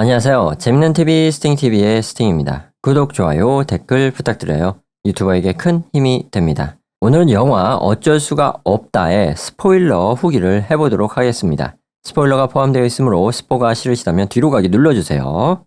안녕하세요. 재밌는 TV 스팅TV의 스팅입니다. 구독, 좋아요, 댓글 부탁드려요. 유튜버에게 큰 힘이 됩니다. 오늘은 영화 어쩔 수가 없다의 스포일러 후기를 해보도록 하겠습니다. 스포일러가 포함되어 있으므로 스포가 싫으시다면 뒤로 가기 눌러주세요.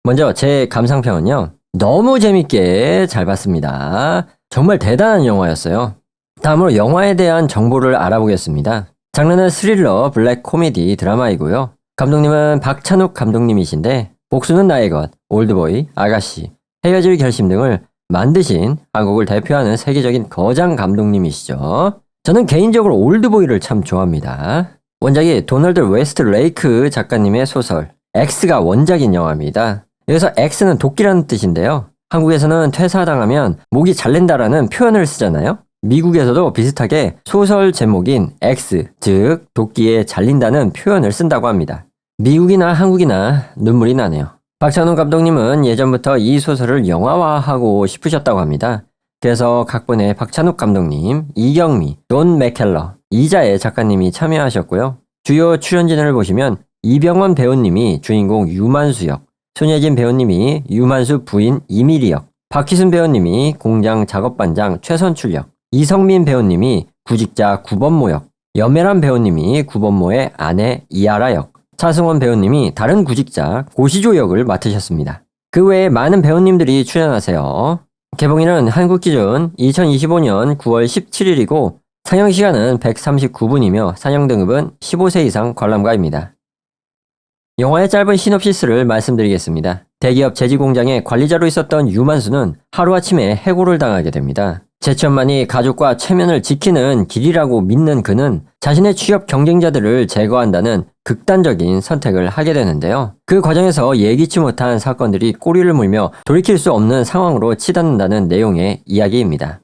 먼저 제 감상평은요. 너무 재밌게 잘 봤습니다. 정말 대단한 영화였어요. 다음으로 영화에 대한 정보를 알아보겠습니다. 장르는 스릴러, 블랙 코미디, 드라마이고요. 감독님은 박찬욱 감독님이신데 복수는 나의 것, 올드보이, 아가씨, 헤어질 결심 등을 만드신 한국을 대표하는 세계적인 거장 감독님이시죠. 저는 개인적으로 올드보이를 참 좋아합니다. 원작이 도널드 웨스트레이크 작가님의 소설 X가 원작인 영화입니다. 여기서 X는 도끼라는 뜻인데요. 한국에서는 퇴사당하면 목이 잘린다라는 표현을 쓰잖아요. 미국에서도 비슷하게 소설 제목인 X, 즉 도끼에 잘린다는 표현을 쓴다고 합니다. 미국이나 한국이나 눈물이 나네요. 박찬욱 감독님은 예전부터 이 소설을 영화화하고 싶으셨다고 합니다. 그래서 각본에 박찬욱 감독님, 이경미, 돈 맥켈러, 이자의 작가님이 참여하셨고요. 주요 출연진을 보시면 이병헌 배우님이 주인공 유만수 역, 손예진 배우님이 유만수 부인 이미리 역, 박희순 배우님이 공장 작업반장 최선출 역, 이성민 배우님이 구직자 구범모 역, 염혜란 배우님이 구범모의 아내 이하라 역, 차승원 배우님이 다른 구직자 고시조 역을 맡으셨습니다. 그 외에 많은 배우님들이 출연하세요. 개봉일은 한국 기준 2025년 9월 17일이고 상영시간은 139분이며 상영등급은 15세 이상 관람가입니다. 영화의 짧은 시놉시스를 말씀드리겠습니다. 대기업 제지공장의 관리자로 있었던 유만수는 하루아침에 해고를 당하게 됩니다. 재취업만이 가족과 체면을 지키는 길이라고 믿는 그는 자신의 취업 경쟁자들을 제거한다는 극단적인 선택을 하게 되는데요. 그 과정에서 예기치 못한 사건들이 꼬리를 물며 돌이킬 수 없는 상황으로 치닫는다는 내용의 이야기입니다.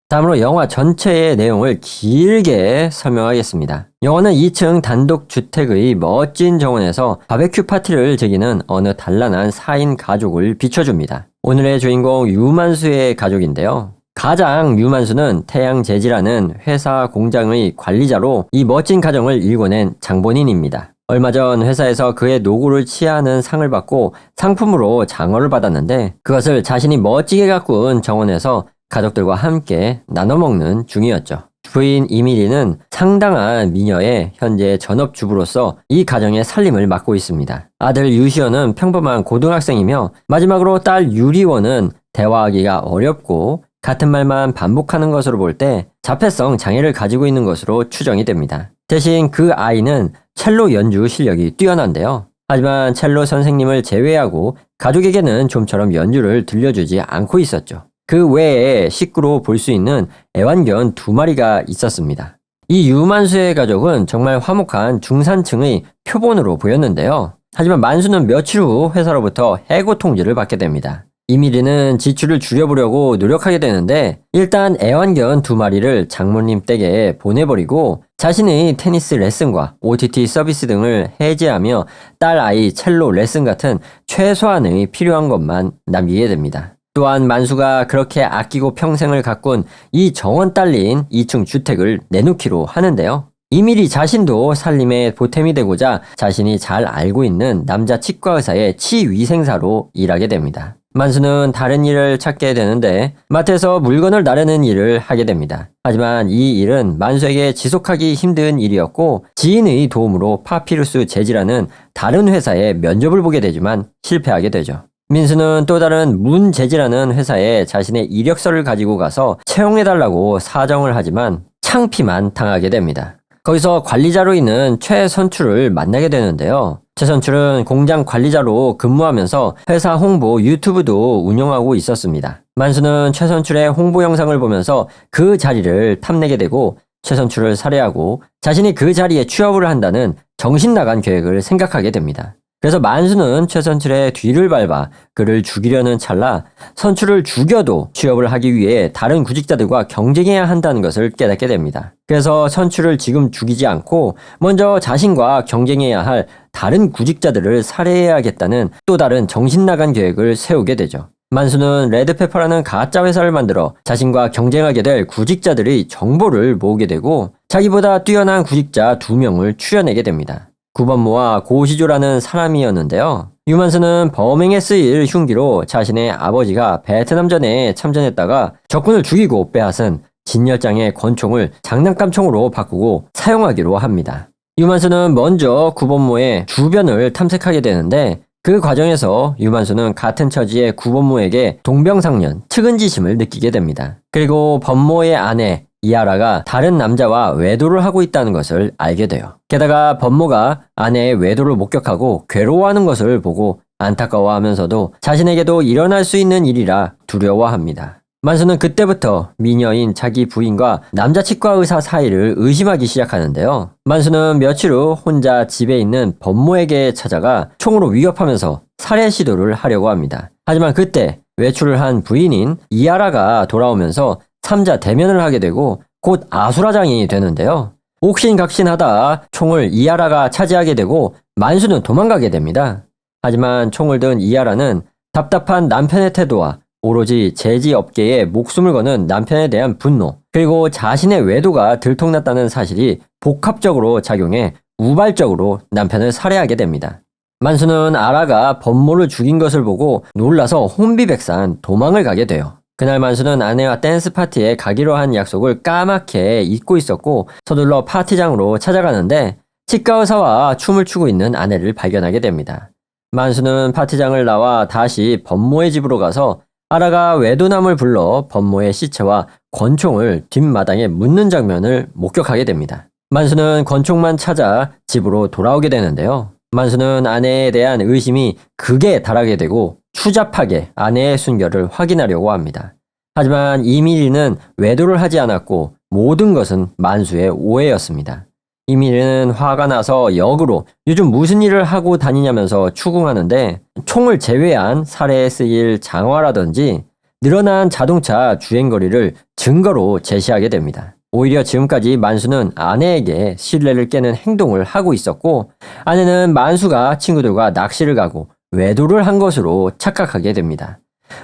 다음으로 영화 전체의 내용을 길게 설명하겠습니다. 영화는 2층 단독주택의 멋진 정원에서 바베큐 파티를 즐기는 어느 단란한 4인 가족을 비춰줍니다. 오늘의 주인공 유만수의 가족인데요. 가장 유만수는 태양재지라는 회사 공장의 관리자로 이 멋진 가정을 일궈낸 장본인입니다. 얼마 전 회사에서 그의 노고를 치하하는 상을 받고 상품으로 장어를 받았는데 그것을 자신이 멋지게 가꾼 정원에서 가족들과 함께 나눠 먹는 중이었죠. 부인 이미리는 상당한 미녀의 현재 전업주부로서 이 가정의 살림을 맡고 있습니다. 아들 유시원은 평범한 고등학생이며 마지막으로 딸 유리원은 대화하기가 어렵고 같은 말만 반복하는 것으로 볼 때 자폐성 장애를 가지고 있는 것으로 추정이 됩니다. 대신 그 아이는 첼로 연주 실력이 뛰어난데요. 하지만 첼로 선생님을 제외하고 가족에게는 좀처럼 연주를 들려주지 않고 있었죠. 그 외에 식구로 볼 수 있는 애완견 2마리가 있었습니다. 이 유만수의 가족은 정말 화목한 중산층의 표본으로 보였는데요. 하지만 만수는 며칠 후 회사로부터 해고 통지를 받게 됩니다. 이미리는 지출을 줄여보려고 노력하게 되는데 일단 애완견 2마리를 장모님 댁에 보내버리고 자신의 테니스 레슨과 OTT 서비스 등을 해제하며 딸 아이 첼로 레슨 같은 최소한의 필요한 것만 남기게 됩니다. 또한 만수가 그렇게 아끼고 평생을 가꾼 이 정원 딸린 2층 주택을 내놓기로 하는데요. 이미리 자신도 살림에 보탬이 되고자 자신이 잘 알고 있는 남자 치과의사의 치위생사로 일하게 됩니다. 만수는 다른 일을 찾게 되는데 마트에서 물건을 나르는 일을 하게 됩니다. 하지만 이 일은 만수에게 지속하기 힘든 일이었고 지인의 도움으로 파피루스 재지라는 다른 회사에 면접을 보게 되지만 실패하게 되죠. 민수는 또 다른 문재지라는 회사에 자신의 이력서를 가지고 가서 채용해달라고 사정을 하지만 창피만 당하게 됩니다. 거기서 관리자로 있는 최선출을 만나게 되는데요. 최선출은 공장 관리자로 근무하면서 회사 홍보 유튜브도 운영하고 있었습니다. 만수는 최선출의 홍보 영상을 보면서 그 자리를 탐내게 되고 최선출을 살해하고 자신이 그 자리에 취업을 한다는 정신나간 계획을 생각하게 됩니다. 그래서 만수는 최선출의 뒤를 밟아 그를 죽이려는 찰나 선출을 죽여도 취업을 하기 위해 다른 구직자들과 경쟁해야 한다는 것을 깨닫게 됩니다. 그래서 선출을 지금 죽이지 않고 먼저 자신과 경쟁해야 할 다른 구직자들을 살해해야겠다는 또 다른 정신나간 계획을 세우게 되죠. 만수는 레드페퍼라는 가짜 회사를 만들어 자신과 경쟁하게 될 구직자들의 정보를 모으게 되고 자기보다 뛰어난 구직자 2명을 추려내게 됩니다. 구범모와 고시조라는 사람이었는데요. 유만수는 범행에 쓰일 흉기로 자신의 아버지가 베트남전에 참전했다가 적군을 죽이고 빼앗은 진열장의 권총을 장난감총으로 바꾸고 사용하기로 합니다. 유만수는 먼저 구범모의 주변을 탐색하게 되는데 그 과정에서 유만수는 같은 처지의 구범모에게 동병상련, 측은지심을 느끼게 됩니다. 그리고 범모의 아내 이하라가 다른 남자와 외도를 하고 있다는 것을 알게 돼요. 게다가 범모가 아내의 외도를 목격하고 괴로워하는 것을 보고 안타까워하면서도 자신에게도 일어날 수 있는 일이라 두려워합니다. 만수는 그때부터 미녀인 자기 부인과 남자 치과 의사 사이를 의심하기 시작하는데요. 만수는 며칠 후 혼자 집에 있는 범모에게 찾아가 총으로 위협하면서 살해 시도를 하려고 합니다. 하지만 그때 외출을 한 부인인 이하라가 돌아오면서 3자 대면을 하게 되고 곧 아수라장이 되는데요. 옥신각신하다 총을 이하라가 차지하게 되고 만수는 도망가게 됩니다. 하지만 총을 든 이하라는 답답한 남편의 태도와 오로지 제지업계에 목숨을 거는 남편에 대한 분노, 그리고 자신의 외도가 들통났다는 사실이 복합적으로 작용해 우발적으로 남편을 살해하게 됩니다. 만수는 아라가 범모를 죽인 것을 보고 놀라서 혼비백산 도망을 가게 돼요. 그날 만수는 아내와 댄스 파티에 가기로 한 약속을 까맣게 잊고 있었고 서둘러 파티장으로 찾아가는데 치과 의사와 춤을 추고 있는 아내를 발견하게 됩니다. 만수는 파티장을 나와 다시 범모의 집으로 가서 아라가 외도남을 불러 범모의 시체와 권총을 뒷마당에 묻는 장면을 목격하게 됩니다. 만수는 권총만 찾아 집으로 돌아오게 되는데요. 만수는 아내에 대한 의심이 극에 달하게 되고 추잡하게 아내의 순결을 확인하려고 합니다. 하지만 이미리는 외도를 하지 않았고 모든 것은 만수의 오해였습니다. 이미리는 화가 나서 역으로 요즘 무슨 일을 하고 다니냐면서 추궁하는데 총을 제외한 살해에 쓰일 장화라든지 늘어난 자동차 주행거리를 증거로 제시하게 됩니다. 오히려 지금까지 만수는 아내에게 신뢰를 깨는 행동을 하고 있었고 아내는 만수가 친구들과 낚시를 가고 외도를 한 것으로 착각하게 됩니다.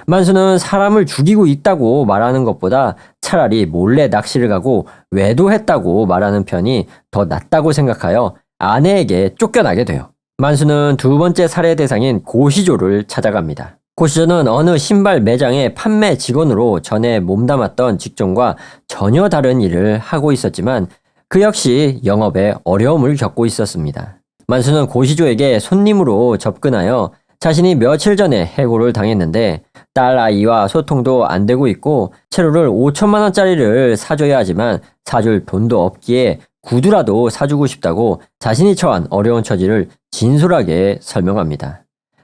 만수는 사람을 죽이고 있다고 말하는 것보다 차라리 몰래 낚시를 가고 외도했다고 말하는 편이 더 낫다고 생각하여 아내에게 쫓겨나게 돼요. 만수는 두 번째 살해 대상인 고시조를 찾아갑니다. 고시조는 어느 신발 매장의 판매 직원으로 전에 몸담았던 직종과 전혀 다른 일을 하고 있었지만 그 역시 영업에 어려움을 겪고 있었습니다. 만수는 고시조에게 손님으로 접근하여 자신이 며칠 전에 해고를 당했는데 딸 아이와 소통도 안 되고 있고 채로를 5천만 원짜리를 사줘야 하지만 사줄 돈도 없기에 구두라도 사주고 싶다고 자신이 처한 어려운 처지를 진솔하게 설명합니다.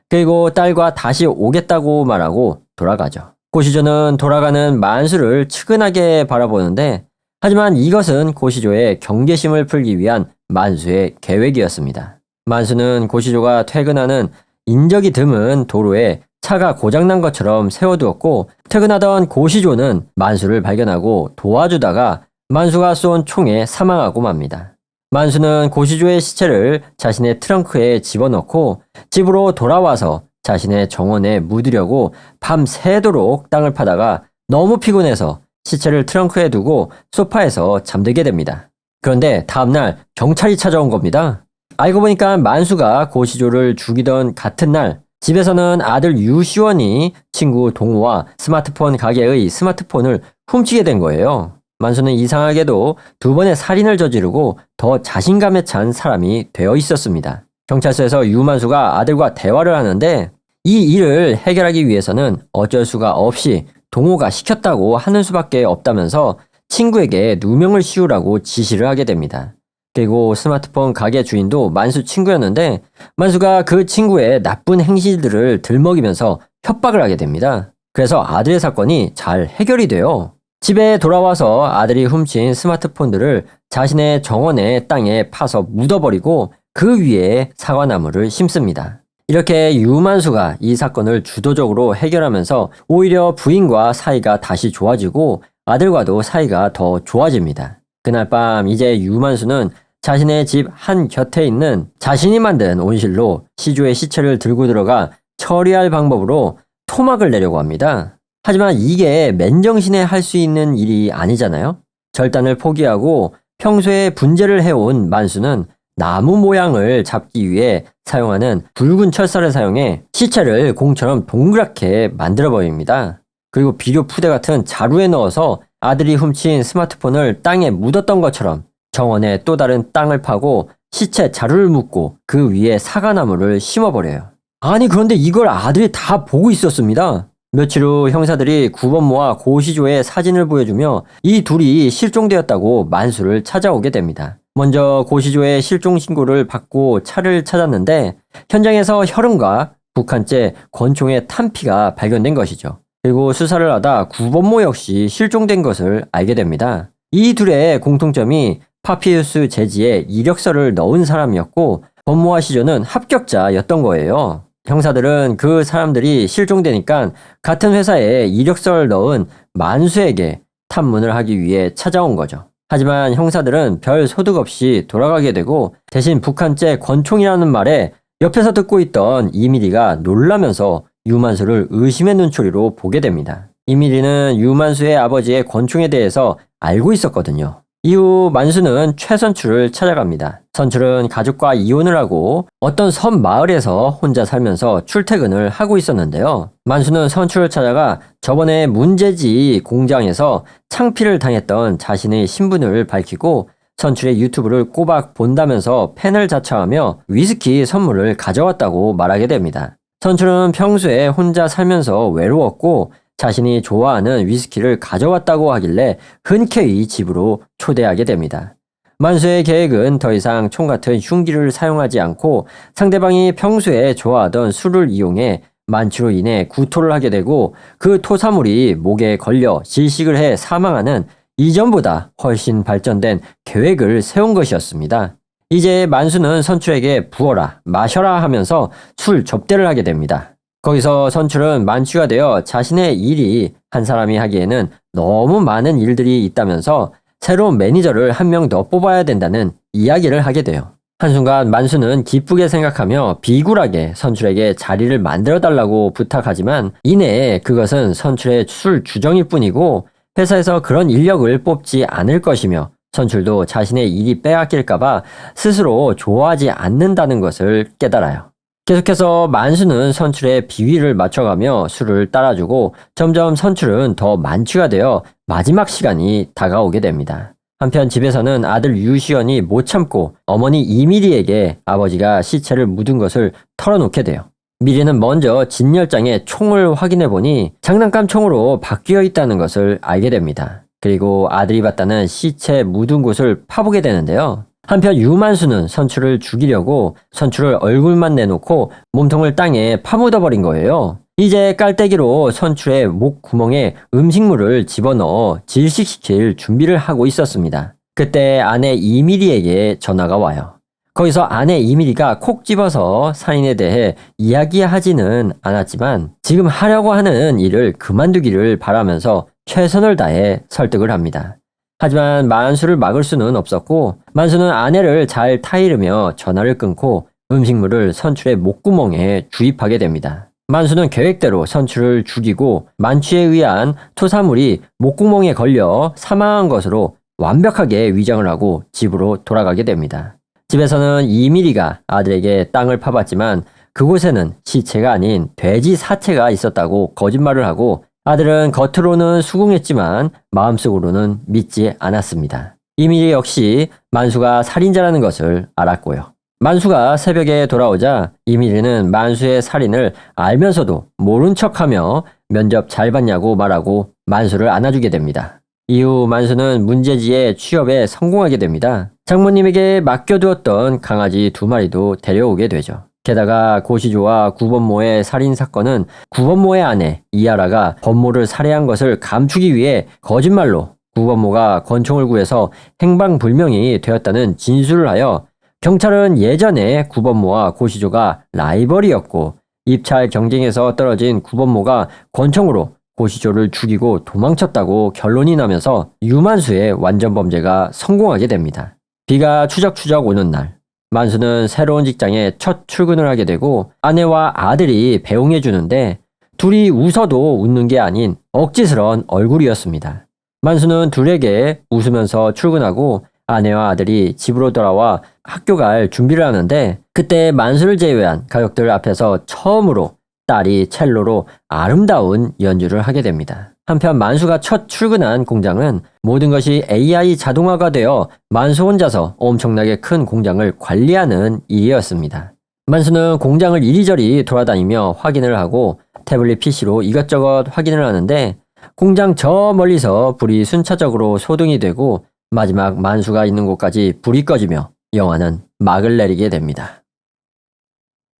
그리고 딸과 다시 오겠다고 말하고 돌아가죠. 고시조는 돌아가는 만수를 측은하게 바라보는데 하지만 이것은 고시조의 경계심을 풀기 위한 만수의 계획이었습니다. 만수는 고시조가 퇴근하는 인적이 드문 도로에 차가 고장난 것처럼 세워두었고 퇴근하던 고시조는 만수를 발견하고 도와주다가 만수가 쏜 총에 사망하고 맙니다. 만수는 고시조의 시체를 자신의 트렁크에 집어넣고 집으로 돌아와서 자신의 정원에 묻으려고 밤새도록 땅을 파다가 너무 피곤해서 시체를 트렁크에 두고 소파에서 잠들게 됩니다. 그런데 다음날 경찰이 찾아온 겁니다. 알고 보니까 만수가 고시조를 죽이던 같은 날 집에서는 아들 유시원이 친구 동우와 스마트폰 가게의 스마트폰을 훔치게 된 거예요. 만수는 이상하게도 두 번의 살인을 저지르고 더 자신감에 찬 사람이 되어 있었습니다. 경찰서에서 유만수가 아들과 대화를 하는데 이 일을 해결하기 위해서는 어쩔 수가 없이 동우가 시켰다고 하는 수밖에 없다면서 친구에게 누명을 씌우라고 지시를 하게 됩니다. 그리고 스마트폰 가게 주인도 만수 친구였는데 만수가 그 친구의 나쁜 행실들을 들먹이면서 협박을 하게 됩니다. 그래서 아들의 사건이 잘 해결이 돼요. 집에 돌아와서 아들이 훔친 스마트폰들을 자신의 정원의 땅에 파서 묻어버리고 그 위에 사과나무를 심습니다. 이렇게 유만수가 이 사건을 주도적으로 해결하면서 오히려 부인과 사이가 다시 좋아지고 아들과도 사이가 더 좋아집니다. 그날 밤 이제 유만수는 자신의 집 한 곁에 있는 자신이 만든 온실로 시조의 시체를 들고 들어가 처리할 방법으로 토막을 내려고 합니다. 하지만 이게 맨정신에 할 수 있는 일이 아니잖아요. 절단을 포기하고 평소에 분재를 해온 만수는 나무 모양을 잡기 위해 사용하는 붉은 철사를 사용해 시체를 공처럼 동그랗게 만들어버립니다. 그리고 비료 푸대 같은 자루에 넣어서 아들이 훔친 스마트폰을 땅에 묻었던 것처럼 정원에 또 다른 땅을 파고 시체 자루를 묻고 그 위에 사과나무를 심어버려요. 아니 그런데 이걸 아들이 다 보고 있었습니다. 며칠 후 형사들이 구본모와 고시조의 사진을 보여주며 이 둘이 실종되었다고 만수를 찾아오게 됩니다. 먼저 고시조의 실종 신고를 받고 차를 찾았는데 현장에서 혈흔과 북한제 권총의 탄피가 발견된 것이죠. 그리고 수사를 하다 구본모 역시 실종된 것을 알게 됩니다. 이 둘의 공통점이 파피루스 재지에 이력서를 넣은 사람이었고 법모와 시조는 합격자였던 거예요. 형사들은 그 사람들이 실종되니까 같은 회사에 이력서를 넣은 만수에게 탐문을 하기 위해 찾아온 거죠. 하지만 형사들은 별 소득 없이 돌아가게 되고 대신 북한제 권총이라는 말에 옆에서 듣고 있던 이미리가 놀라면서 유만수를 의심의 눈초리로 보게 됩니다. 이미리는 유만수의 아버지의 권총에 대해서 알고 있었거든요. 이후 만수는 최선출을 찾아갑니다. 선출은 가족과 이혼을 하고 어떤 섬 마을에서 혼자 살면서 출퇴근을 하고 있었는데요. 만수는 선출을 찾아가 저번에 문제지 공장에서 창피를 당했던 자신의 신분을 밝히고 선출의 유튜브를 꼬박 본다면서 팬을 자처하며 위스키 선물을 가져왔다고 말하게 됩니다. 선출은 평소에 혼자 살면서 외로웠고 자신이 좋아하는 위스키를 가져왔다고 하길래 흔쾌히 집으로 초대하게 됩니다. 만수의 계획은 더 이상 총 같은 흉기를 사용하지 않고 상대방이 평소에 좋아하던 술을 이용해 만취로 인해 구토를 하게 되고 그 토사물이 목에 걸려 질식을 해 사망하는 이전보다 훨씬 발전된 계획을 세운 것이었습니다. 이제 만수는 선출에게 부어라, 마셔라 하면서 술 접대를 하게 됩니다. 거기서 선출은 만취가 되어 자신의 일이 한 사람이 하기에는 너무 많은 일들이 있다면서 새로운 매니저를 한 명 더 뽑아야 된다는 이야기를 하게 돼요. 한순간 만수는 기쁘게 생각하며 비굴하게 선출에게 자리를 만들어달라고 부탁하지만 이내 그것은 선출의 술 주정일 뿐이고 회사에서 그런 인력을 뽑지 않을 것이며 선출도 자신의 일이 빼앗길까봐 스스로 좋아하지 않는다는 것을 깨달아요. 계속해서 만수는 선출의 비위를 맞춰가며 술을 따라주고 점점 선출은 더 만취가 되어 마지막 시간이 다가오게 됩니다. 한편 집에서는 아들 유시연이 못 참고 어머니 이미리에게 아버지가 시체를 묻은 것을 털어놓게 돼요. 미리는 먼저 진열장에 총을 확인해 보니 장난감 총으로 바뀌어 있다는 것을 알게 됩니다. 그리고 아들이 봤다는 시체 묻은 곳을 파보게 되는데요. 한편 유만수는 선출을 죽이려고 선출을 얼굴만 내놓고 몸통을 땅에 파묻어버린 거예요. 이제 깔때기로 선출의 목 구멍에 음식물을 집어넣어 질식시킬 준비를 하고 있었습니다. 그때 아내 이미리에게 전화가 와요. 거기서 아내 이미리가 콕 집어서 살인에 대해 이야기하지는 않았지만 지금 하려고 하는 일을 그만두기를 바라면서 최선을 다해 설득을 합니다. 하지만 만수를 막을 수는 없었고 만수는 아내를 잘 타이르며 전화를 끊고 음식물을 선출의 목구멍에 주입하게 됩니다. 만수는 계획대로 선출을 죽이고 만취에 의한 토사물이 목구멍에 걸려 사망한 것으로 완벽하게 위장을 하고 집으로 돌아가게 됩니다. 집에서는 이미리가 아들에게 땅을 파봤지만 그곳에는 시체가 아닌 돼지 사체가 있었다고 거짓말을 하고 아들은 겉으로는 수긍했지만 마음속으로는 믿지 않았습니다. 이미리 역시 만수가 살인자라는 것을 알았고요. 만수가 새벽에 돌아오자 이미리는 만수의 살인을 알면서도 모른 척하며 면접 잘 봤냐고 말하고 만수를 안아주게 됩니다. 이후 만수는 문제지의 취업에 성공하게 됩니다. 장모님에게 맡겨두었던 강아지 2마리도 데려오게 되죠. 게다가 고시조와 구본모의 살인사건은 구본모의 아내 이하라가 법모를 살해한 것을 감추기 위해 거짓말로 구본모가 권총을 구해서 행방불명이 되었다는 진술을 하여 경찰은 예전에 구본모와 고시조가 라이벌이었고 입찰 경쟁에서 떨어진 구본모가 권총으로 고시조를 죽이고 도망쳤다고 결론이 나면서 유만수의 완전범죄가 성공하게 됩니다. 비가 추적추적 오는 날 만수는 새로운 직장에 첫 출근을 하게 되고 아내와 아들이 배웅해 주는데 둘이 웃어도 웃는 게 아닌 억지스러운 얼굴이었습니다. 만수는 둘에게 웃으면서 출근하고 아내와 아들이 집으로 돌아와 학교 갈 준비를 하는데 그때 만수를 제외한 가족들 앞에서 처음으로 딸이 첼로로 아름다운 연주를 하게 됩니다. 한편 만수가 첫 출근한 공장은 모든 것이 AI 자동화가 되어 만수 혼자서 엄청나게 큰 공장을 관리하는 일이었습니다. 만수는 공장을 이리저리 돌아다니며 확인을 하고 태블릿 PC로 이것저것 확인을 하는데 공장 저 멀리서 불이 순차적으로 소등이 되고 마지막 만수가 있는 곳까지 불이 꺼지며 영화는 막을 내리게 됩니다.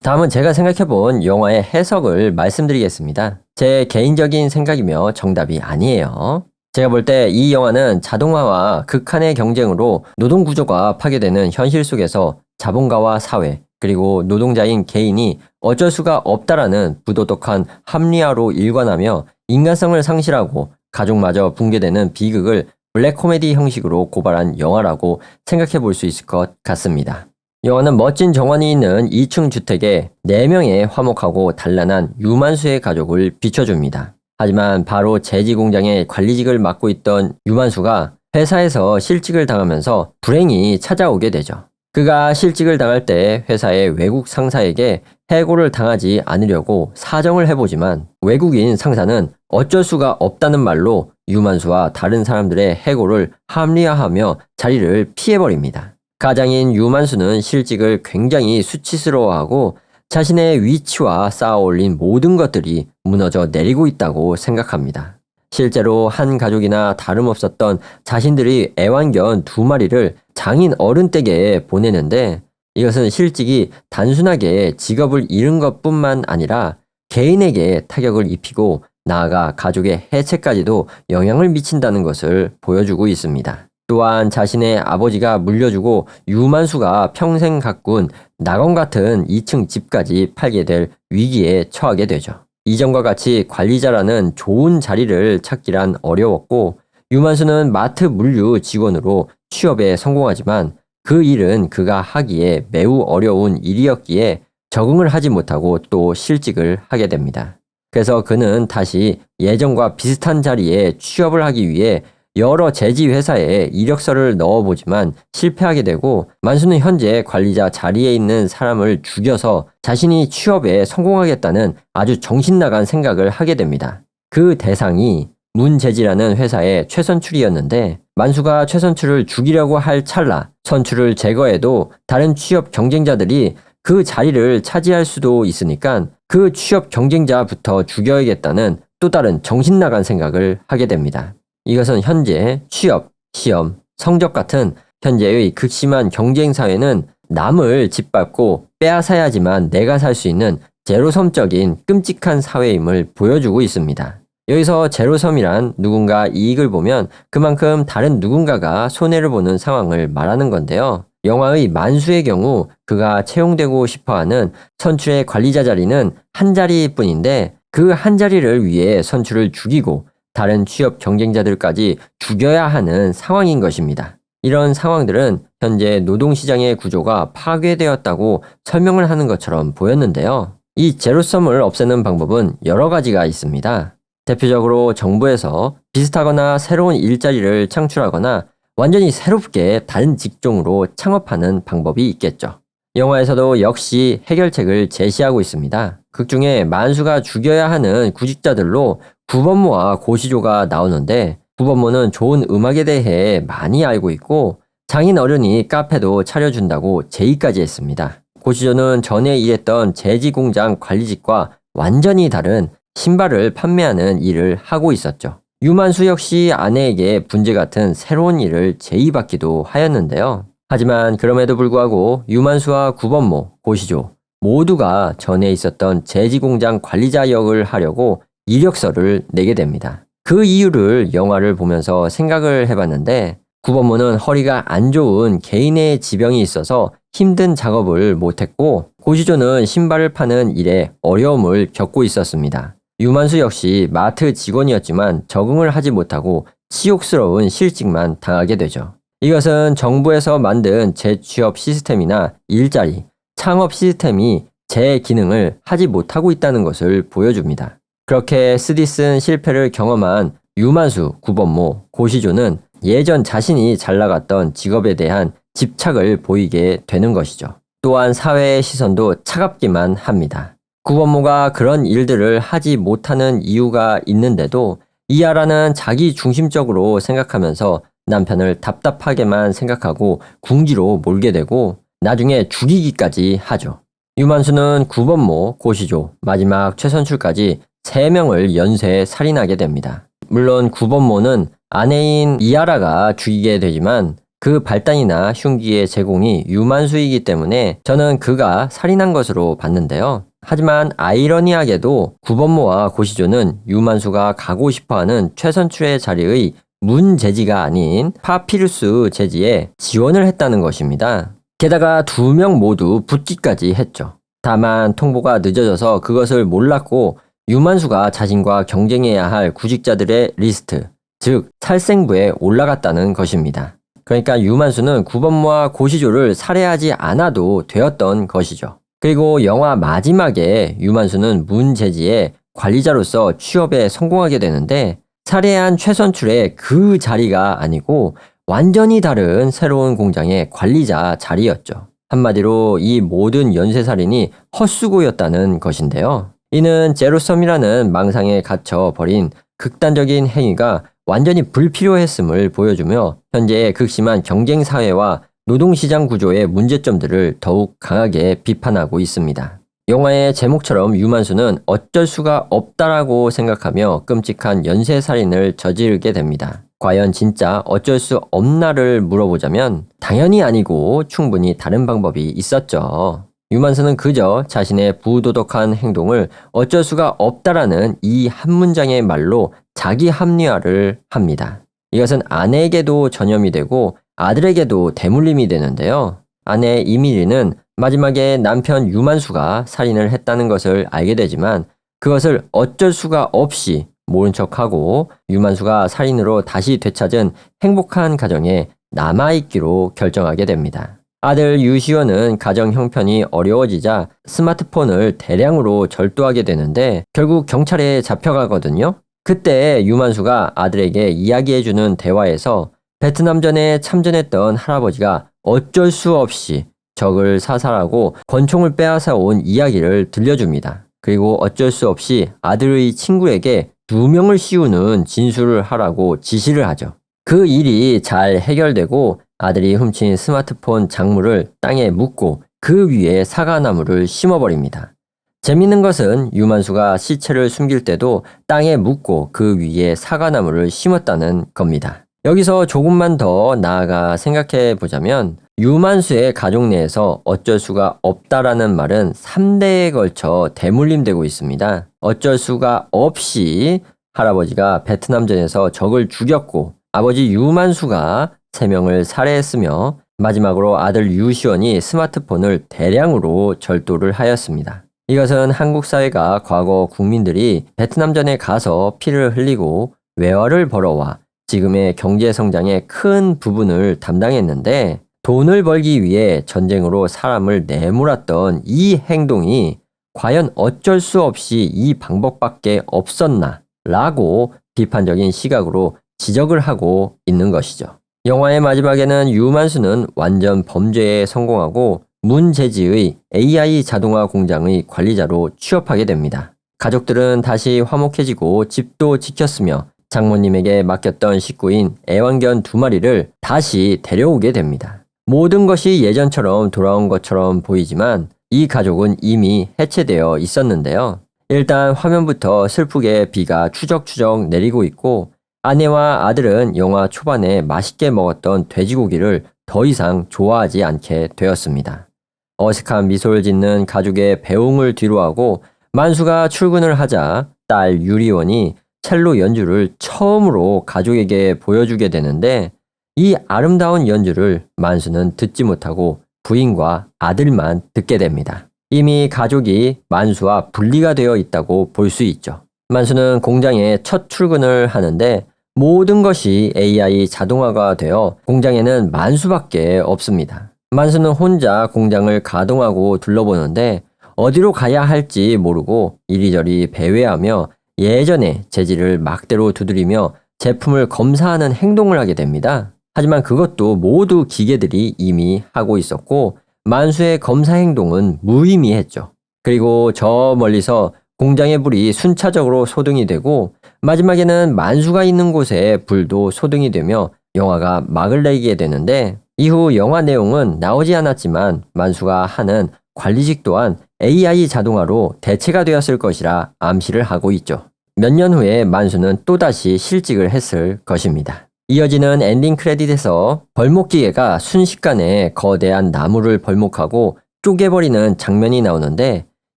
다음은 제가 생각해본 영화의 해석을 말씀드리겠습니다. 제 개인적인 생각이며 정답이 아니에요. 제가 볼 때 이 영화는 자동화와 극한의 경쟁으로 노동구조가 파괴되는 현실 속에서 자본가와 사회, 그리고 노동자인 개인이 어쩔 수가 없다라는 부도덕한 합리화로 일관하며 인간성을 상실하고 가족마저 붕괴되는 비극을 블랙 코미디 형식으로 고발한 영화라고 생각해 볼 수 있을 것 같습니다. 영화는 멋진 정원이 있는 2층 주택에 4명의 화목하고 단란한 유만수의 가족을 비춰줍니다. 하지만 바로 제지 공장의 관리직을 맡고 있던 유만수가 회사에서 실직을 당하면서 불행이 찾아오게 되죠. 그가 실직을 당할 때 회사의 외국 상사에게 해고를 당하지 않으려고 사정을 해보지만 외국인 상사는 어쩔 수가 없다는 말로 유만수와 다른 사람들의 해고를 합리화하며 자리를 피해버립니다. 가장인 유만수는 실직을 굉장히 수치스러워하고 자신의 위치와 쌓아올린 모든 것들이 무너져 내리고 있다고 생각합니다. 실제로 한 가족이나 다름없었던 자신들이 애완견 2마리를 장인 어른 댁에 보내는데 이것은 실직이 단순하게 직업을 잃은 것뿐만 아니라 개인에게 타격을 입히고 나아가 가족의 해체까지도 영향을 미친다는 것을 보여주고 있습니다. 또한 자신의 아버지가 물려주고 유만수가 평생 가꾼 낙원 같은 2층 집까지 팔게 될 위기에 처하게 되죠. 이전과 같이 관리자라는 좋은 자리를 찾기란 어려웠고 유만수는 마트 물류 직원으로 취업에 성공하지만 그 일은 그가 하기에 매우 어려운 일이었기에 적응을 하지 못하고 또 실직을 하게 됩니다. 그래서 그는 다시 예전과 비슷한 자리에 취업을 하기 위해 여러 제지 회사에 이력서를 넣어보지만 실패하게 되고 만수는 현재 관리자 자리에 있는 사람을 죽여서 자신이 취업에 성공하겠다는 아주 정신나간 생각을 하게 됩니다. 그 대상이 문제지라는 회사의 최선출이었는데 만수가 최선출을 죽이려고 할 찰나 선출을 제거해도 다른 취업 경쟁자들이 그 자리를 차지할 수도 있으니까 그 취업 경쟁자부터 죽여야겠다는 또 다른 정신나간 생각을 하게 됩니다. 이것은 현재 취업, 시험, 성적 같은 현재의 극심한 경쟁 사회는 남을 짓밟고 빼앗아야지만 내가 살 수 있는 제로섬적인 끔찍한 사회임을 보여주고 있습니다. 여기서 제로섬이란 누군가 이익을 보면 그만큼 다른 누군가가 손해를 보는 상황을 말하는 건데요. 영화의 만수의 경우 그가 채용되고 싶어하는 선출의 관리자 자리는 한 자리뿐인데 그 한 자리를 위해 선출을 죽이고 다른 취업 경쟁자들까지 죽여야 하는 상황인 것입니다. 이런 상황들은 현재 노동시장의 구조가 파괴되었다고 설명을 하는 것처럼 보였는데요. 이 제로섬을 없애는 방법은 여러 가지가 있습니다. 대표적으로 정부에서 비슷하거나 새로운 일자리를 창출하거나 완전히 새롭게 다른 직종으로 창업하는 방법이 있겠죠. 영화에서도 역시 해결책을 제시하고 있습니다. 극중에 만수가 죽여야 하는 구직자들로 구본모와 고시조가 나오는데 구본모는 좋은 음악에 대해 많이 알고 있고 장인 어른이 카페도 차려준다고 제의까지 했습니다. 고시조는 전에 일했던 제지 공장 관리직과 완전히 다른 신발을 판매하는 일을 하고 있었죠. 유만수 역시 아내에게 분재 같은 새로운 일을 제의받기도 하였는데요. 하지만 그럼에도 불구하고 유만수와 구본모, 고시조 모두가 전에 있었던 제지 공장 관리자 역을 하려고 이력서를 내게 됩니다. 그 이유를 영화를 보면서 생각을 해봤는데 구본모는 허리가 안 좋은 개인의 지병이 있어서 힘든 작업을 못했고 고시조는 신발을 파는 일에 어려움을 겪고 있었습니다. 유만수 역시 마트 직원이었지만 적응을 하지 못하고 치욕스러운 실직만 당하게 되죠. 이것은 정부에서 만든 재취업 시스템이나 일자리, 창업 시스템이 제 기능을 하지 못하고 있다는 것을 보여줍니다. 그렇게 쓰디쓴 실패를 경험한 유만수, 구본모, 고시조는 예전 자신이 잘 나갔던 직업에 대한 집착을 보이게 되는 것이죠. 또한 사회의 시선도 차갑기만 합니다. 구본모가 그런 일들을 하지 못하는 이유가 있는데도 이하라는 자기 중심적으로 생각하면서 남편을 답답하게만 생각하고 궁지로 몰게 되고 나중에 죽이기까지 하죠. 유만수는 구본모, 고시조, 마지막 최선출까지 3명을 연쇄 살인하게 됩니다. 물론 구본모는 아내인 이하라가 죽이게 되지만 그 발단이나 흉기의 제공이 유만수이기 때문에 저는 그가 살인한 것으로 봤는데요. 하지만 아이러니하게도 구본모와 고시조는 유만수가 가고 싶어하는 최선출의 자리의 문제지가 아닌 파피루스 제지에 지원을 했다는 것입니다. 게다가 2명 모두 붙기까지 했죠. 다만 통보가 늦어져서 그것을 몰랐고 유만수가 자신과 경쟁해야 할 구직자들의 리스트, 즉 살생부에 올라갔다는 것입니다. 그러니까 유만수는 구본모와 고시조를 살해하지 않아도 되었던 것이죠. 그리고 영화 마지막에 유만수는 문제지의 관리자로서 취업에 성공하게 되는데 살해한 최선출의 그 자리가 아니고 완전히 다른 새로운 공장의 관리자 자리였죠. 한마디로 이 모든 연쇄살인이 헛수고였다는 것인데요. 이는 제로섬이라는 망상에 갇혀 버린 극단적인 행위가 완전히 불필요했음을 보여주며 현재의 극심한 경쟁사회와 노동시장 구조의 문제점들을 더욱 강하게 비판하고 있습니다. 영화의 제목처럼 유만수는 어쩔 수가 없다라고 생각하며 끔찍한 연쇄살인을 저지르게 됩니다. 과연 진짜 어쩔 수 없나를 물어보자면 당연히 아니고 충분히 다른 방법이 있었죠. 유만수는 그저 자신의 부도덕한 행동을 어쩔 수가 없다라는 이 한 문장의 말로 자기 합리화를 합니다. 이것은 아내에게도 전염이 되고 아들에게도 대물림이 되는데요. 아내 이미리는 마지막에 남편 유만수가 살인을 했다는 것을 알게 되지만 그것을 어쩔 수가 없이 모른 척하고 유만수가 살인으로 다시 되찾은 행복한 가정에 남아있기로 결정하게 됩니다. 아들 유시원은 가정 형편이 어려워지자 스마트폰을 대량으로 절도하게 되는데 결국 경찰에 잡혀가거든요. 그때 유만수가 아들에게 이야기해주는 대화에서 베트남전에 참전했던 할아버지가 어쩔 수 없이 적을 사살하고 권총을 빼앗아 온 이야기를 들려줍니다. 그리고 어쩔 수 없이 아들의 친구에게 2명을 씌우는 진술을 하라고 지시를 하죠. 그 일이 잘 해결되고 아들이 훔친 스마트폰 작물을 땅에 묻고 그 위에 사과나무를 심어버립니다. 재밌는 것은 유만수가 시체를 숨길 때도 땅에 묻고 그 위에 사과나무를 심었다는 겁니다. 여기서 조금만 더 나아가 생각해 보자면 유만수의 가족 내에서 어쩔 수가 없다라는 말은 3대에 걸쳐 대물림되고 있습니다. 어쩔 수가 없이 할아버지가 베트남전에서 적을 죽였고 아버지 유만수가 3명을 살해했으며 마지막으로 아들 유시원이 스마트폰을 대량으로 절도를 하였습니다. 이것은 한국 사회가 과거 국민들이 베트남전에 가서 피를 흘리고 외화를 벌어와 지금의 경제 성장의 큰 부분을 담당했는데 돈을 벌기 위해 전쟁으로 사람을 내몰았던 이 행동이 과연 어쩔 수 없이 이 방법밖에 없었나 라고 비판적인 시각으로 지적을 하고 있는 것이죠. 영화의 마지막에는 유만수는 완전 범죄에 성공하고 문제지의 AI 자동화 공장의 관리자로 취업하게 됩니다. 가족들은 다시 화목해지고 집도 지켰으며 장모님에게 맡겼던 식구인 애완견 2마리를 다시 데려오게 됩니다. 모든 것이 예전처럼 돌아온 것처럼 보이지만 이 가족은 이미 해체되어 있었는데요. 일단 화면부터 슬프게 비가 추적추적 내리고 있고 아내와 아들은 영화 초반에 맛있게 먹었던 돼지고기를 더 이상 좋아하지 않게 되었습니다. 어색한 미소를 짓는 가족의 배웅을 뒤로하고 만수가 출근을 하자 딸 유리원이 첼로 연주를 처음으로 가족에게 보여주게 되는데 이 아름다운 연주를 만수는 듣지 못하고 부인과 아들만 듣게 됩니다. 이미 가족이 만수와 분리가 되어 있다고 볼 수 있죠. 만수는 공장에 첫 출근을 하는데 모든 것이 AI 자동화가 되어 공장에는 만수밖에 없습니다. 만수는 혼자 공장을 가동하고 둘러보는데 어디로 가야 할지 모르고 이리저리 배회하며 예전의 재질을 막대로 두드리며 제품을 검사하는 행동을 하게 됩니다. 하지만 그것도 모두 기계들이 이미 하고 있었고 만수의 검사 행동은 무의미했죠. 그리고 저 멀리서 공장의 불이 순차적으로 소등이 되고 마지막에는 만수가 있는 곳에 불도 소등이 되며 영화가 막을 내리게 되는데 이후 영화 내용은 나오지 않았지만 만수가 하는 관리직 또한 AI 자동화로 대체가 되었을 것이라 암시를 하고 있죠. 몇 년 후에 만수는 또다시 실직을 했을 것입니다. 이어지는 엔딩 크레딧에서 벌목기계가 순식간에 거대한 나무를 벌목하고 쪼개버리는 장면이 나오는데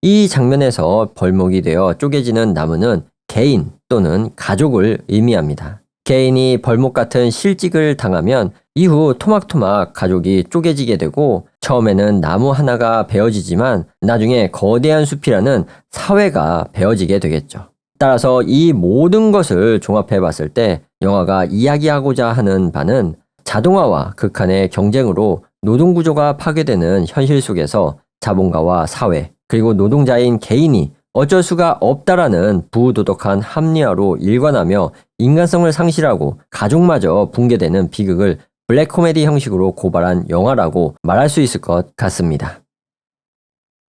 이 장면에서 벌목이 되어 쪼개지는 나무는 개인 또는 가족을 의미합니다. 개인이 벌목 같은 실직을 당하면 이후 토막토막 가족이 쪼개지게 되고 처음에는 나무 하나가 베어지지만 나중에 거대한 숲이라는 사회가 베어지게 되겠죠. 따라서 이 모든 것을 종합해 봤을 때 영화가 이야기하고자 하는 바는 자동화와 극한의 경쟁으로 노동구조가 파괴되는 현실 속에서 자본가와 사회 그리고 노동자인 개인이 어쩔 수가 없다라는 부도덕한 합리화로 일관하며 인간성을 상실하고 가족마저 붕괴되는 비극을 블랙 코미디 형식으로 고발한 영화라고 말할 수 있을 것 같습니다.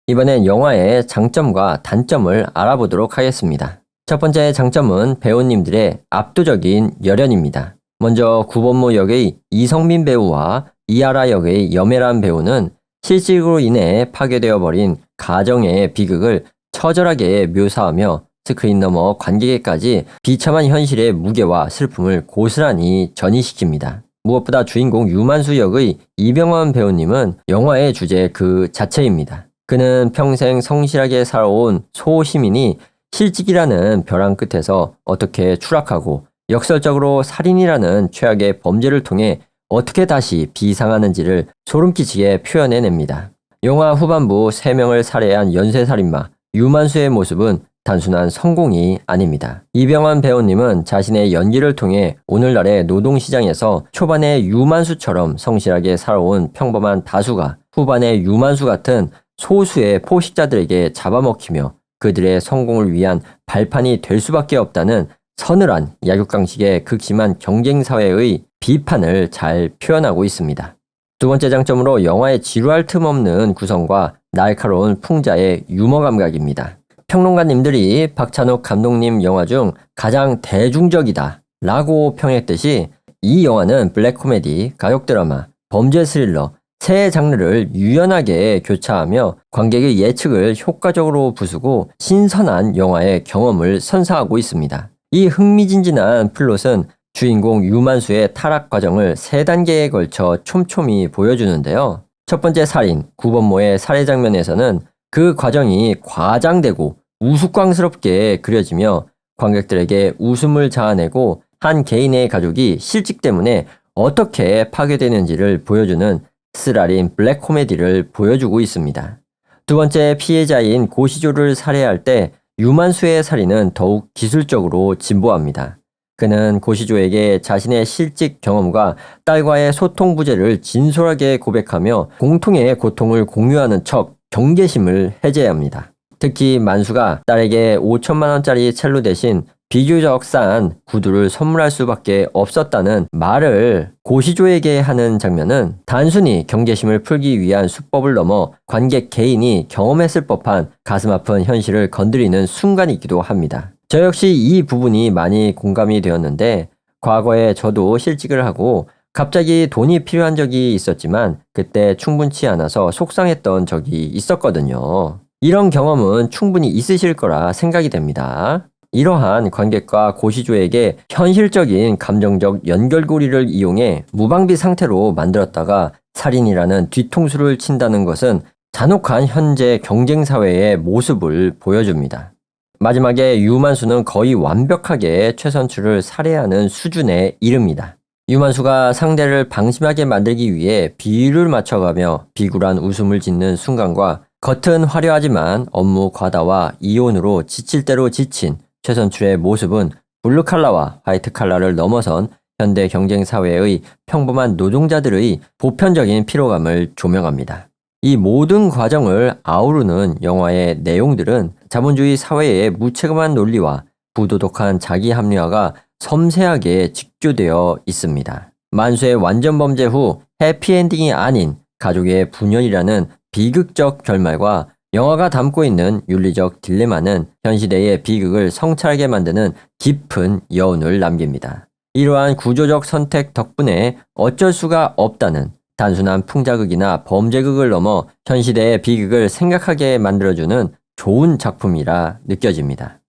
이번엔 영화의 장점과 단점을 알아보도록 하겠습니다. 첫 번째 장점은 배우님들의 압도적인 열연입니다. 먼저 구본모 역의 이성민 배우와 이하라 역의 염혜란 배우는 실직으로 인해 파괴되어 버린 가정의 비극을 처절하게 묘사하며 스크린 너머 관객에까지 비참한 현실의 무게와 슬픔을 고스란히 전이시킵니다. 무엇보다 주인공 유만수 역의 이병헌 배우님은 영화의 주제 그 자체입니다. 그는 평생 성실하게 살아온 소시민이 실직이라는 벼랑 끝에서 어떻게 추락하고 역설적으로 살인이라는 최악의 범죄를 통해 어떻게 다시 비상하는지를 소름끼치게 표현해냅니다. 영화 후반부 3명을 살해한 연쇄살인마 유만수의 모습은 단순한 성공이 아닙니다. 이병헌 배우님은 자신의 연기를 통해 오늘날의 노동시장에서 초반의 유만수처럼 성실하게 살아온 평범한 다수가 후반의 유만수 같은 소수의 포식자들에게 잡아먹히며 그들의 성공을 위한 발판이 될 수밖에 없다는 서늘한 약육강식의 극심한 경쟁사회의 비판을 잘 표현하고 있습니다. 두 번째 장점으로 영화의 지루할 틈 없는 구성과 날카로운 풍자의 유머 감각입니다. 평론가님들이 박찬욱 감독님 영화 중 가장 대중적이다 라고 평했듯이 이 영화는 블랙 코미디, 가족 드라마, 범죄 스릴러 세 장르를 유연하게 교차하며 관객의 예측을 효과적으로 부수고 신선한 영화의 경험을 선사하고 있습니다. 이 흥미진진한 플롯은 주인공 유만수의 타락 과정을 3단계에 걸쳐 촘촘히 보여주는데요. 첫 번째 살인, 구본모의 살해 장면에서는 그 과정이 과장되고 우스꽝스럽게 그려지며 관객들에게 웃음을 자아내고 한 개인의 가족이 실직 때문에 어떻게 파괴되는지를 보여주는 쓰라린 블랙 코미디를 보여주고 있습니다. 두 번째 피해자인 고시조를 살해할 때 유만수의 살인은 더욱 기술적으로 진보합니다. 그는 고시조에게 자신의 실직 경험과 딸과의 소통 부재를 진솔하게 고백하며 공통의 고통을 공유하는 척 경계심을 해제합니다. 특히 만수가 딸에게 5천만 원짜리 첼로 대신 비교적 싼 구두를 선물할 수밖에 없었다는 말을 고시조에게 하는 장면은 단순히 경계심을 풀기 위한 수법을 넘어 관객 개인이 경험했을 법한 가슴 아픈 현실을 건드리는 순간이기도 합니다. 저 역시 이 부분이 많이 공감이 되었는데 과거에 저도 실직을 하고 갑자기 돈이 필요한 적이 있었지만 그때 충분치 않아서 속상했던 적이 있었거든요. 이런 경험은 충분히 있으실 거라 생각이 됩니다. 이러한 관객과 고시조에게 현실적인 감정적 연결고리를 이용해 무방비 상태로 만들었다가 살인이라는 뒤통수를 친다는 것은 잔혹한 현재 경쟁사회의 모습을 보여줍니다. 마지막에 유만수는 거의 완벽하게 최선출을 살해하는 수준에 이릅니다. 유만수가 상대를 방심하게 만들기 위해 비율을 맞춰가며 비굴한 웃음을 짓는 순간과 겉은 화려하지만 업무 과다와 이혼으로 지칠 대로 지친 최선출의 모습은 블루칼라와 화이트칼라를 넘어선 현대 경쟁사회의 평범한 노동자들의 보편적인 피로감을 조명합니다. 이 모든 과정을 아우르는 영화의 내용들은 자본주의 사회의 무책임한 논리와 부도덕한 자기 합리화가 섬세하게 직조되어 있습니다. 만수의 완전 범죄 후 해피엔딩이 아닌 가족의 분열이라는 비극적 결말과 영화가 담고 있는 윤리적 딜레마는 현 시대의 비극을 성찰하게 만드는 깊은 여운을 남깁니다. 이러한 구조적 선택 덕분에 어쩔 수가 없다는 단순한 풍자극이나 범죄극을 넘어 현 시대의 비극을 생각하게 만들어주는 좋은 작품이라 느껴집니다.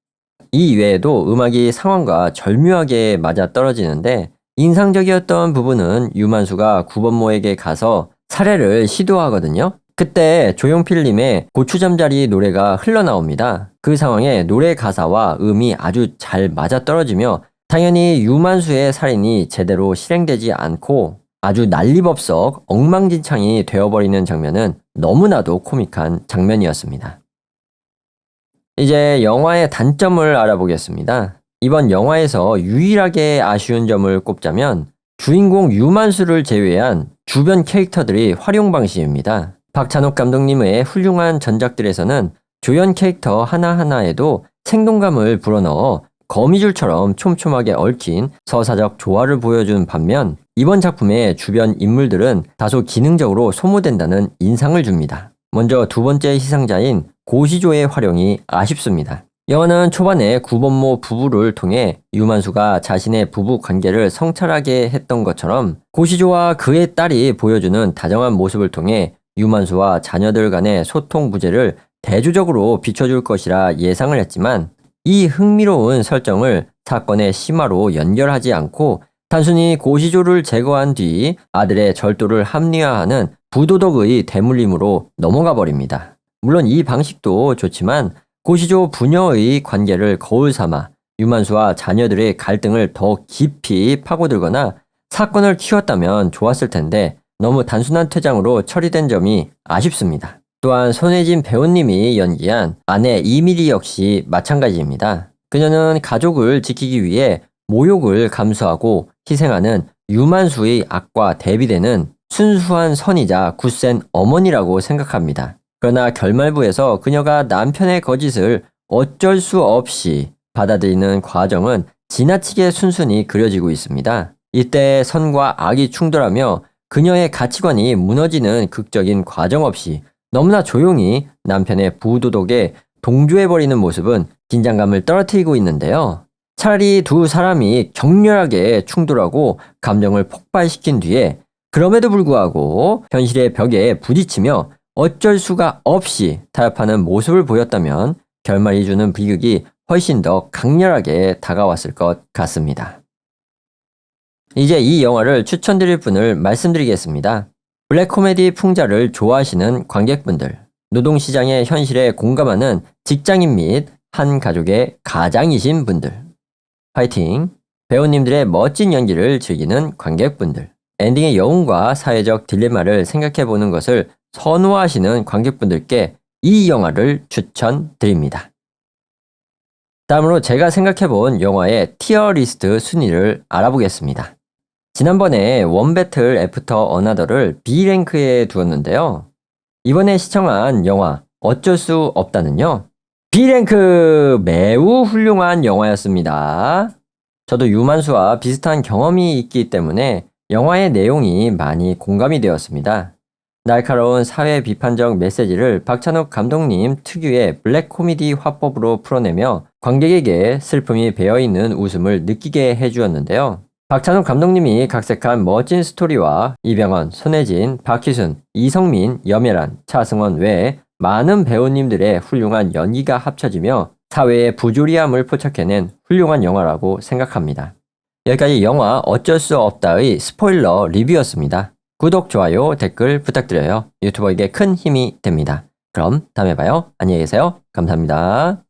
이 이외에도 음악이 상황과 절묘하게 맞아떨어지는데 인상적이었던 부분은 유만수가 구본모에게 가서 살해를 시도하거든요. 그때 조용필님의 고추잠자리 노래가 흘러나옵니다. 그 상황에 노래 가사와 음이 아주 잘 맞아떨어지며 당연히 유만수의 살인이 제대로 실행되지 않고 아주 난리법석 엉망진창이 되어버리는 장면은 너무나도 코믹한 장면이었습니다. 이제 영화의 단점을 알아보겠습니다. 이번 영화에서 유일하게 아쉬운 점을 꼽자면 주인공 유만수를 제외한 주변 캐릭터들의 활용 방식입니다. 박찬욱 감독님의 훌륭한 전작들에서는 조연 캐릭터 하나하나에도 생동감을 불어넣어 거미줄처럼 촘촘하게 얽힌 서사적 조화를 보여준 반면 이번 작품의 주변 인물들은 다소 기능적으로 소모된다는 인상을 줍니다. 먼저 두 번째 희생자인 고시조의 활용이 아쉽습니다. 영화는 초반에 구본모 부부를 통해 유만수가 자신의 부부 관계를 성찰하게 했던 것처럼 고시조와 그의 딸이 보여주는 다정한 모습을 통해 유만수와 자녀들 간의 소통 부재를 대조적으로 비춰줄 것이라 예상을 했지만 이 흥미로운 설정을 사건의 심화로 연결하지 않고 단순히 고시조를 제거한 뒤 아들의 절도를 합리화하는 부도덕의 대물림으로 넘어가 버립니다. 물론 이 방식도 좋지만 고시조 부녀의 관계를 거울 삼아 유만수와 자녀들의 갈등을 더 깊이 파고들거나 사건을 키웠다면 좋았을 텐데 너무 단순한 퇴장으로 처리된 점이 아쉽습니다. 또한 손예진 배우님이 연기한 아내 이미리 역시 마찬가지입니다. 그녀는 가족을 지키기 위해 모욕을 감수하고 희생하는 유만수의 악과 대비되는 순수한 선이자 굳센 어머니라고 생각합니다. 그러나 결말부에서 그녀가 남편의 거짓을 어쩔 수 없이 받아들이는 과정은 지나치게 순순히 그려지고 있습니다. 이때 선과 악이 충돌하며 그녀의 가치관이 무너지는 극적인 과정 없이 너무나 조용히 남편의 부도덕에 동조해버리는 모습은 긴장감을 떨어뜨리고 있는데요. 차라리 두 사람이 격렬하게 충돌하고 감정을 폭발시킨 뒤에 그럼에도 불구하고 현실의 벽에 부딪히며 어쩔 수가 없이 타협하는 모습을 보였다면 결말이 주는 비극이 훨씬 더 강렬하게 다가왔을 것 같습니다. 이제 이 영화를 추천드릴 분을 말씀드리겠습니다. 블랙 코미디 풍자를 좋아하시는 관객분들, 노동시장의 현실에 공감하는 직장인 및 한 가족의 가장이신 분들, 화이팅! 배우님들의 멋진 연기를 즐기는 관객분들, 엔딩의 여운과 사회적 딜레마를 생각해보는 것을 선호하시는 관객분들께 이 영화를 추천드립니다. 다음으로 제가 생각해본 영화의 티어 리스트 순위를 알아보겠습니다. 지난번에 원배틀 애프터 어나더를 B랭크에 두었는데요. 이번에 시청한 영화 어쩔 수 없다는요. B랭크 매우 훌륭한 영화였습니다. 저도 유만수와 비슷한 경험이 있기 때문에 영화의 내용이 많이 공감이 되었습니다. 날카로운 사회 비판적 메시지를 박찬욱 감독님 특유의 블랙 코미디 화법으로 풀어내며 관객에게 슬픔이 배어있는 웃음을 느끼게 해주었는데요. 박찬욱 감독님이 각색한 멋진 스토리와 이병헌, 손예진, 박희순, 이성민, 염혜란, 차승원 외에 많은 배우님들의 훌륭한 연기가 합쳐지며 사회의 부조리함을 포착해낸 훌륭한 영화라고 생각합니다. 여기까지 영화 어쩔 수 없다의 스포일러 리뷰였습니다. 구독, 좋아요, 댓글 부탁드려요. 유튜버에게 큰 힘이 됩니다. 그럼 다음에 봐요. 안녕히 계세요. 감사합니다.